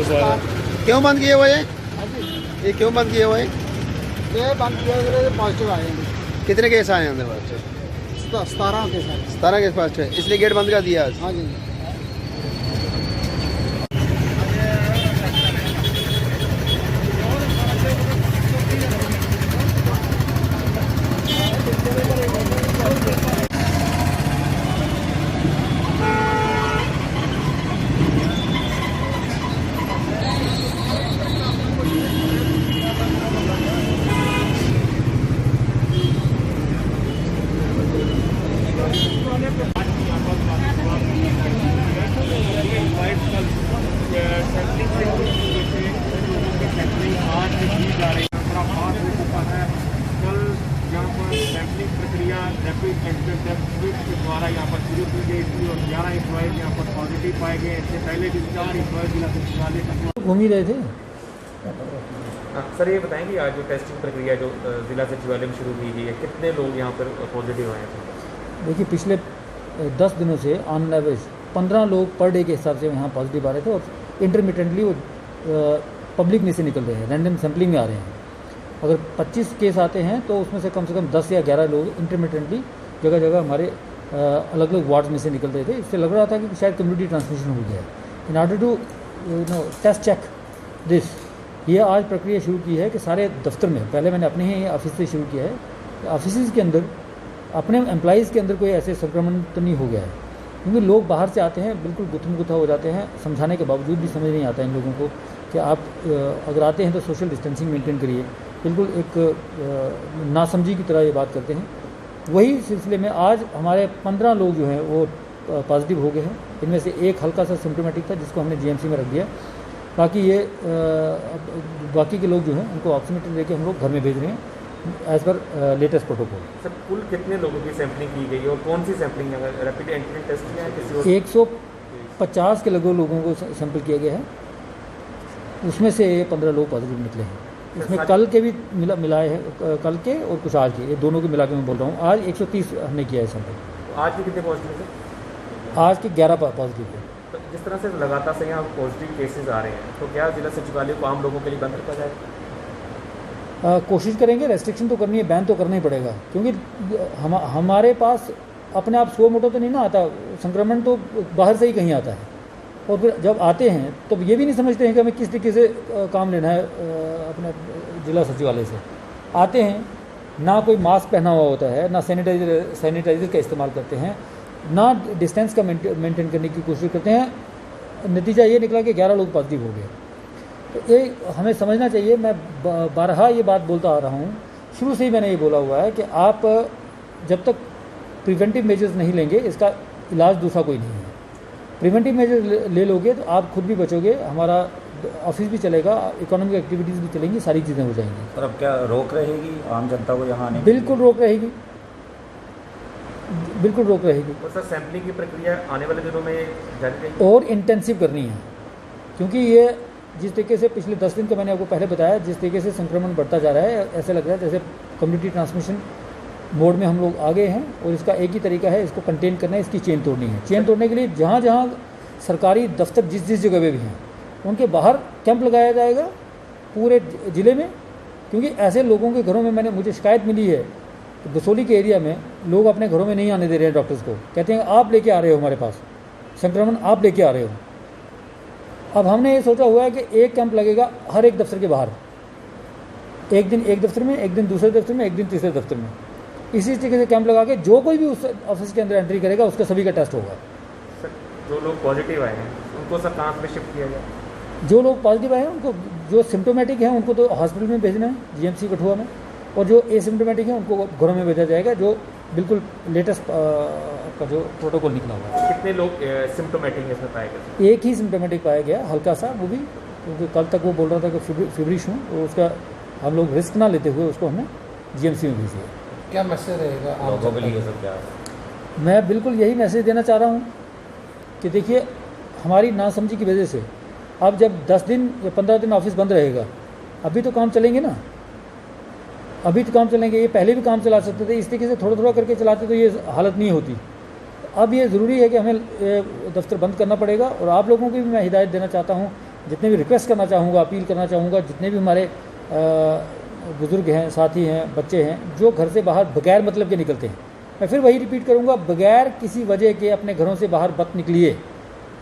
क्यों बंद किए हुए हैं? हाँ जी, ये क्यों बंद किए हुए हैं? ये बंद किया गया, पॉजिटिव आए हैं। कितने केस आए हैं अंदर पास? 17 के साथ। 17 केस पास है, इसलिए गेट बंद कर दिया आज। हाँ जी। सैंपलिंग प्रक्रिया रैपिड एंटीजन टेस्ट के द्वारा यहाँ पर शुरू की गई थी और 11 एम्प्लॉयज़ यहाँ पर पॉजिटिव पाए गए। इससे पहले भी 4 एम्प्लॉयज़ जिला सचिवालय का घूम ही रहे थे। सर ये बताएं कि आज जो टेस्टिंग प्रक्रिया जो जिला सचिवालय में शुरू की गई है, कितने लोग यहाँ पर पॉजिटिव आए थे? देखिए, पिछले 10 दिनों से ऑन एवरेज 15 लोग पर डे के हिसाब से यहाँ पॉजिटिव आ रहे थे और इंटरमिटेंटली वो पब्लिक में से निकल रहे हैं, रैंडम सैम्पलिंग में आ रहे हैं। अगर 25 केस आते हैं तो उसमें से कम 10 या 11 लोग इंटरमिटेंटली जगह जगह हमारे अलग अलग वार्ड्स में से निकल रहे थे। इससे लग रहा था कि शायद कम्युनिटी ट्रांसमिशन हो गया है। In order to test check this, ये आज प्रक्रिया शुरू की है कि सारे दफ्तर में, पहले मैंने अपने ही ऑफिस से शुरू किया है, ऑफिस के अंदर अपने एम्प्लॉइज़ के अंदर कोई ऐसे संक्रमण तो नहीं हो गया है। क्योंकि लोग बाहर से आते हैं, बिल्कुल गुत्थम गुत्था हो जाते हैं, समझाने के बावजूद भी समझ नहीं आता इन लोगों को कि आप अगर आते हैं तो सोशल डिस्टेंसिंग मेंटेन करिए। बिल्कुल एक नासमझी की तरह ये बात करते हैं। वही सिलसिले में आज हमारे 15 लोग जो हैं वो पॉजिटिव हो गए हैं। इनमें से एक हल्का सा सिम्टोमेटिक था जिसको हमने जीएमसी में रख दिया। बाकी ये बाकी के लोग जो हैं उनको ऑक्सीमीटर लेके हम लोग घर में भेज रहे हैं as per latest protocol. Sir कुल कितने लोगों की सैंपलिंग की गई और कौन सी सैंपलिंग है? रैपिड एंटीजन टेस्ट किया है किसी और? 150 के लगभग लोगों को सैंपल किया गया है, उसमें से 15 लोग पॉजिटिव निकले हैं। इसमें कल के भी मिलाए हैं, कल के और कुछ आज के, ये दोनों के मिला के मैं बोल रहा हूँ। आज 130 हमने किया है सैंपल। आज के कितने पॉजिटिव थे? आज के 11 पॉजिटिव थे। तो जिस तरह से लगातार से यहाँ पॉजिटिव केसेस आ रहे हैं, तो क्या जिला सचिवालय को आम लोगों के लिए बंद रखा जाए? कोशिश करेंगे, रेस्ट्रिक्शन तो करनी है, बैन तो करना ही पड़ेगा। क्योंकि हमारे पास अपने आप सो मोटो तो नहीं ना आता, संक्रमण तो बाहर से ही कहीं आता है। और फिर जब आते हैं तो ये भी नहीं समझते हैं कि हमें किस तरीके से काम लेना है। अपने जिला सचिवालय से आते हैं, ना कोई मास्क पहना हुआ होता है, ना सैनिटाइज़र का इस्तेमाल करते हैं, ना डिस्टेंस का मेंटेन करने की कोशिश करते हैं। नतीजा ये निकला कि 11 लोग पॉजिटिव हो गए। तो ये हमें समझना चाहिए। मैं बारहा ये बात बोलता आ रहा हूँ, शुरू से ही मैंने ये बोला हुआ है कि आप जब तक प्रिवेंटिव मेजर्स नहीं लेंगे, इसका इलाज दूसरा कोई नहीं है। प्रिवेंटिव मेजर ले लोगे तो आप खुद भी बचोगे, हमारा ऑफिस भी चलेगा, इकोनॉमिक एक्टिविटीज़ भी चलेंगी, सारी चीज़ें हो जाएंगी। और अब क्या रोक रहेगी आम जनता को यहाँ आने? बिल्कुल रोक रहेगी, बिल्कुल रोक रहेगी। और सर सैंपलिंग की प्रक्रिया आने वाले दिनों में जारी रहेगी और इंटेंसिव करनी है। क्योंकि ये जिस तरीके से पिछले 10 दिन का मैंने आपको पहले बताया, जिस तरीके से संक्रमण बढ़ता जा रहा है, ऐसा लग रहा है जैसे कम्युनिटी ट्रांसमिशन मोड में हम लोग आ गए हैं। और इसका एक ही तरीका है, इसको कंटेन करना है, इसकी चेन तोड़नी है। चेन तोड़ने के लिए जहाँ जहाँ सरकारी दफ्तर जिस जगह पे भी हैं, उनके बाहर कैंप लगाया जाएगा पूरे ज़िले में। क्योंकि ऐसे लोगों के घरों में मुझे शिकायत मिली है कि बसोली के एरिया में लोग अपने घरों में नहीं आने दे रहे हैं डॉक्टर्स को। कहते हैं आप लेके आ रहे हो हमारे पास संक्रमण, आप लेके आ रहे हो। अब हमने ये सोचा हुआ है कि एक कैंप लगेगा हर एक दफ्तर के बाहर, एक दिन एक दफ्तर में, एक दिन दूसरे दफ्तर में, एक दिन तीसरे दफ्तर में। इसी तरीके से कैंप लगा के जो कोई भी उस ऑफिस के अंदर एंट्री करेगा उसका सभी का टेस्ट होगा। सर जो लोग पॉजिटिव आए हैं उनको सर कहाँ पे शिफ्ट किया जाए? जो लोग पॉजिटिव आए हैं उनको, जो सिम्टोमेटिक हैं उनको तो हॉस्पिटल में भेजना है, जीएमसी कठुआ में। और जो एसिम्टोमेटिक हैं उनको घरों में भेजा जाएगा, जो बिल्कुल लेटेस्ट का जो प्रोटोकॉल निकला हुआ है। कितने लोग सिम्टोमेटिक इसमें पाए गए? एक ही सिम्टोमेटिक पाया गया, हल्का सा, वो भी क्योंकि कल तक वो बोल रहा था कि फिब्रिश हूँ, तो उसका हम लोग रिस्क ना लेते हुए उसको हमने जीएमसी में भेज दिया। क्या मैसेज रहेगा लोगों के लिए सब क्या? मैं बिल्कुल यही मैसेज देना चाह रहा हूँ कि देखिए, हमारी नासमझी की वजह से अब जब 10 दिन या 15 दिन ऑफिस बंद रहेगा, अभी तो काम चलेंगे ना, अभी तो काम चलेंगे। ये पहले भी काम चला सकते थे, इस तरीके से थोड़ा थोड़ा करके चलाते तो ये हालत नहीं होती। अब ये ज़रूरी है कि हमें दफ्तर बंद करना पड़ेगा। और आप लोगों की भी मैं हिदायत देना चाहता हूँ जितने भी रिक्वेस्ट करना चाहूँगा, अपील करना चाहूँगा, जितने भी हमारे बुज़ुर्ग हैं, साथी हैं, बच्चे हैं जो घर से बाहर बगैर मतलब के निकलते हैं, मैं फिर वही रिपीट करूँगा, बगैर किसी वजह के अपने घरों से बाहर मत निकलिए।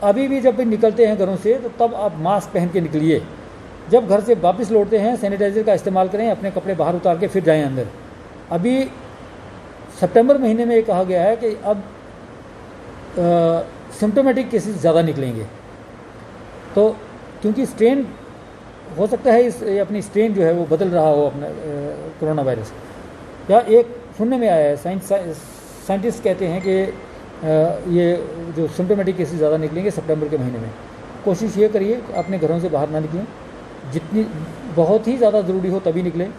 अभी भी जब भी निकलते हैं घरों से तो तब आप मास्क पहन के निकलिए। जब घर से वापस लौटते हैं सैनिटाइज़र का इस्तेमाल करें, अपने कपड़े बाहर उतार के फिर जाएं अंदर। अभी सितंबर महीने में ये कहा गया है कि अब सिम्टोमेटिक केसेस ज़्यादा निकलेंगे, तो क्योंकि स्ट्रेन हो सकता है ये अपनी स्ट्रेन जो है वो बदल रहा हो अपना कोरोना वायरस। या एक सुनने में आया है, साइंटिस्ट कहते हैं कि ये जो सिम्टोमेटिक केसेस ज़्यादा निकलेंगे सितंबर के महीने में। कोशिश ये करिए अपने घरों से बाहर ना निकलें, जितनी बहुत ही ज़्यादा ज़रूरी हो तभी निकलें,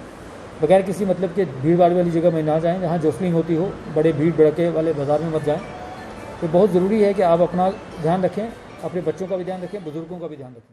बगैर किसी मतलब के भीड़ भाड़ वाली जगह में ना जाएं, जहाँ जोसलिंग होती हो, बड़े भीड़ भड़के वाले बाज़ार में मत जाएं। तो बहुत ज़रूरी है कि आप अपना ध्यान रखें, अपने बच्चों का भी ध्यान रखें, बुज़ुर्गों का भी ध्यान रखें।